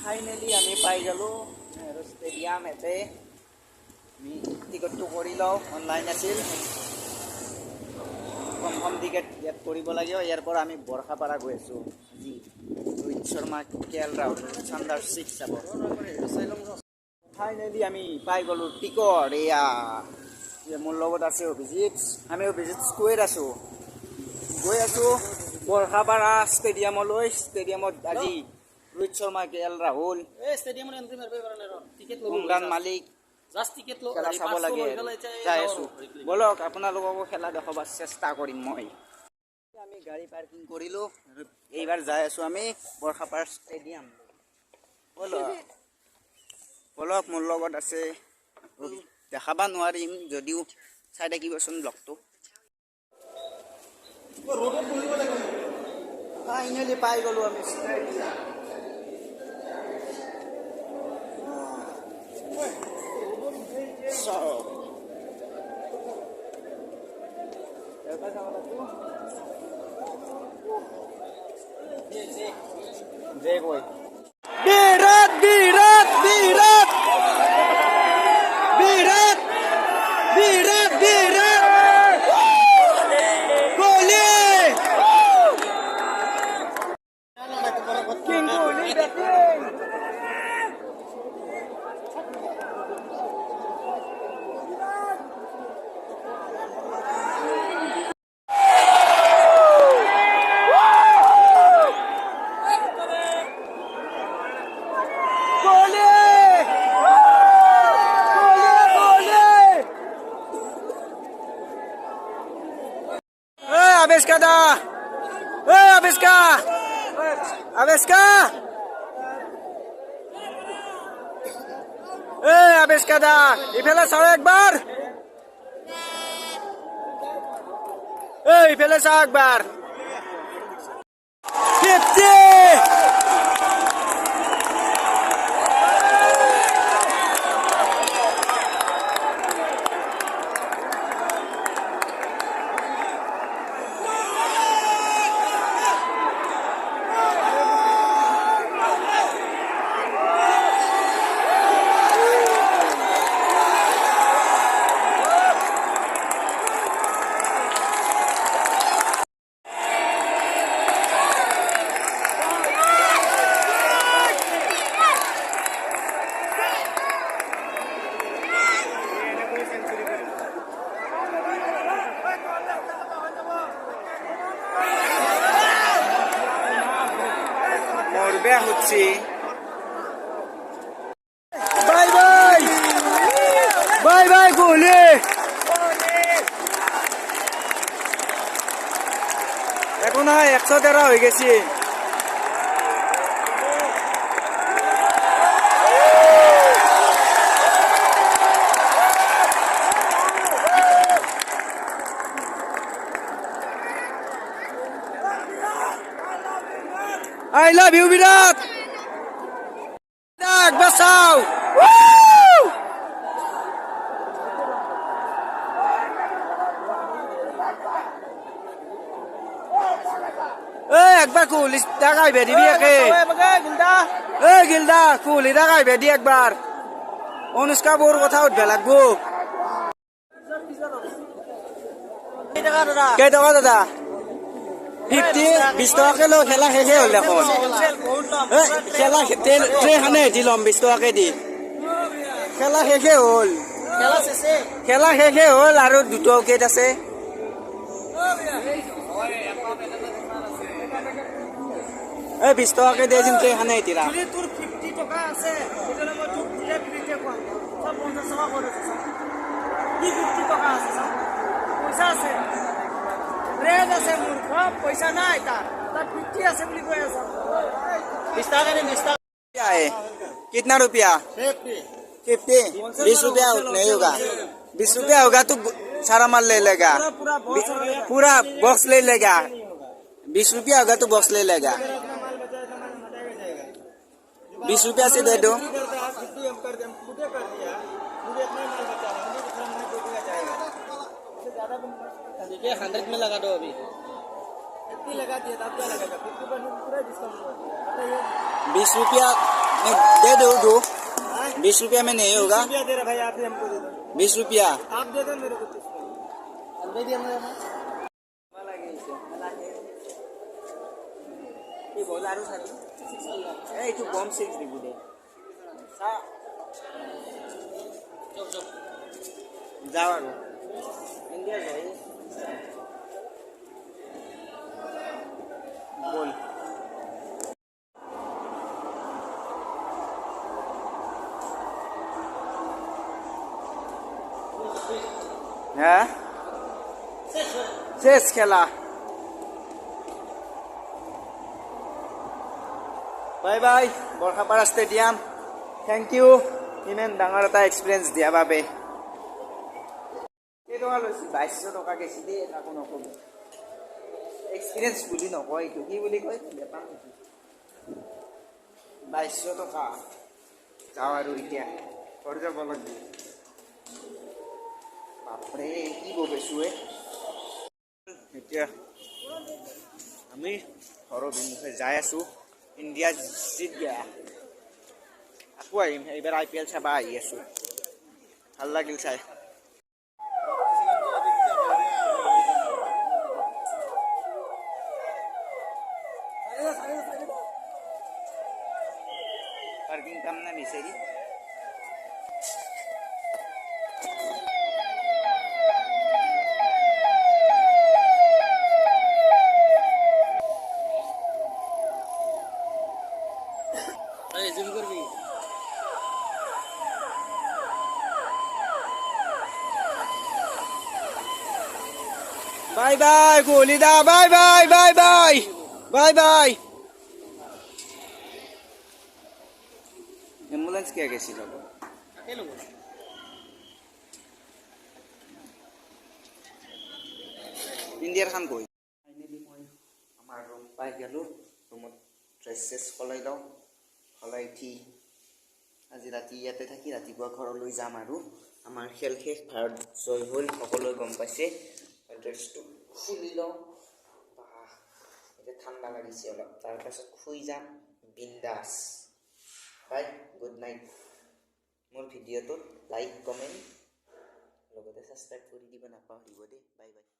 Finally আমি পাই গ'লোঁ নেহৰু ষ্টেডিয়াম ইয়াতে আমি টিকটটো কৰি লওঁ অনলাইন আছিল কনফাৰ্ম টিকেট ইয়াত কৰিব লাগিব ইয়াৰ পৰা আমি বৰষাপাৰা গৈ আছোঁ আজি ৰোহিত শৰ্মা কে এল ৰাহুল চান্দাৰ 6 চাব ফাইনেলি আমি পাই গ'লোঁ টিকট এয়া মোৰ লগত আছে অভিজিত আমি অভিজিত স্কুৱেৰ আছোঁ গৈ আছোঁ বৰষাপাৰা ষ্টেডিয়ামলৈ ষ্টেডিয়ামত আজি ৰোহিত শৰ্মা কে এল ৰাহুল ষ্টেডিয়ামত এন্ট্ৰি মাৰিব কাৰণে টিকেট উমৰান মালিক জাষ্ট টিকেট খেলা চাব লাগে যাই আছোঁ বলক আপোনালোককো খেলা দেখাব চেষ্টা কৰিম মই আমি গাড়ী পাৰ্কিং কৰিলোঁ এইবাৰ যাই আছোঁ আমি বৰষাপাৰা ষ্টেডিয়াম বলক মোৰ লগত আছে দেখাব নোৱাৰিম যদিও চাই থাকিবচোন ব্লগটো ফাইনেলি পাই গ'লোঁ আমি ষ্টেডিয়াম जय कोई Virat Virat Virat Virat Virat Virat Kohli king Kohli batting Abeska Abeska Abeska Abeska da ifele sao ekbar ifele sao ekbar 50 বেয়া হচ্ছে bye bye bye bye Kohli এখন 113 হয়ে গেছে I love you, Virat! Virat, Basau! Woo! একবার কুলি দেখাই বেদি বিয়াকে গিলদা কুলি দেখাই বেদি একবার অনুষ্কা বোর কথা উঠবে লাগবো কে টাকা দাদা 20 টকাকে লো খেলা শেষে হল এখন খেলা ট্ৰেখানে দিলম 20 টকাকে দি খেলা শেষে হল খেলা শেষে হল আৰু দুটো উইকেট আছে এই 20 টকাকে দে দিম ট্ৰেখানে এতিয়া তোৰ 50 টকা আছে এজনে মই তোক দিলে ফ্ৰীতে কোৱা সব 50 টকা কৰি আছে কি 50 টকা আছে পইচা আছে रेज আছে মূর্খ পয়সা নাই তার 50 আছে বলি কই আছে 20 টাকা ने 20 টাকা क्या है कितना रुपया 50 20 रुपया नहीं होगा 20 रुपया होगा तो सारा माल ले लेगा पूरा बॉक्स ले लेगा 20 रुपया होगा तो बॉक्स ले लेगा 20 रुपया से दे दो देखिए 100 में लगा दो अभी कितनी लगा दिया तब क्या लगेगा 50% पूरा डिस्काउंट 20 रुपया दे दो 20 रुपया में नहीं होगा 20 रुपया दे रहा भाई आप ही हमको दे दो 20 रुपया आप दे दो मेरे को 30 रुपया दे दिया मैं কি বল আৰু চাৰি এইটো কম চিক্স দিব দে চা যাও আৰু ইণ্ডিয়া যাই বল হ্যাঁ শেষ খেলা bye bye Barsapara stadium thank you ইমান ডাঙৰ এটা এক্সপিৰিয়েঞ্চ দিয়াৰ বাবে কেইটকা লৈছিল 2200 টকা গেছি দেই একো নক'ব এক্সপিৰিয়েঞ্চ বুলি নকয় এইটো কি বুলি কয় বেপাৰ 2200 টকা যাওঁ আৰু এতিয়া ঘৰ যাব লাগিব বাপৰে কি ববেছোৱে এতিয়া আমি ঘৰৰ বিমুখে যাই আছোঁ ইণ্ডিয়া জিত গয়া আকৌ আহিম এইবাৰ IPL চাব আহি আছোঁ ভাল লাগিল চাই পাৰ্কিং কাম না বিচাৰি अरे जिम कर भी बाय बाय कोहली दा bye bye bye bye bye bye ambulance क्या कैसी लोग अकेले हो ইণ্ডিয়াৰ খান গৈ ফাইনেলি মই আমাৰ ৰুম পাই গ'লোঁ ৰুমত ড্ৰেছ সলাই লওঁ সলাই উঠি আজি ৰাতি ইয়াতে থাকি ৰাতিপুৱা ঘৰলৈ যাম আৰু আমাৰ খেল শেষ ভাৰত জয় হ'ল সকলোৱে গম পাইছে ড্ৰেছটো খুলি লওঁ বাহ এতিয়া ঠাণ্ডা লাগিছে অলপ তাৰপাছত শুই যাম বিন্দাছ বাই গুড নাইট মোৰ ভিডিঅ'টোত লাইক কমেণ্ট লগতে ছাবস্ক্ৰাইব কৰি দিব নাপাহৰিব দেই বাই বাই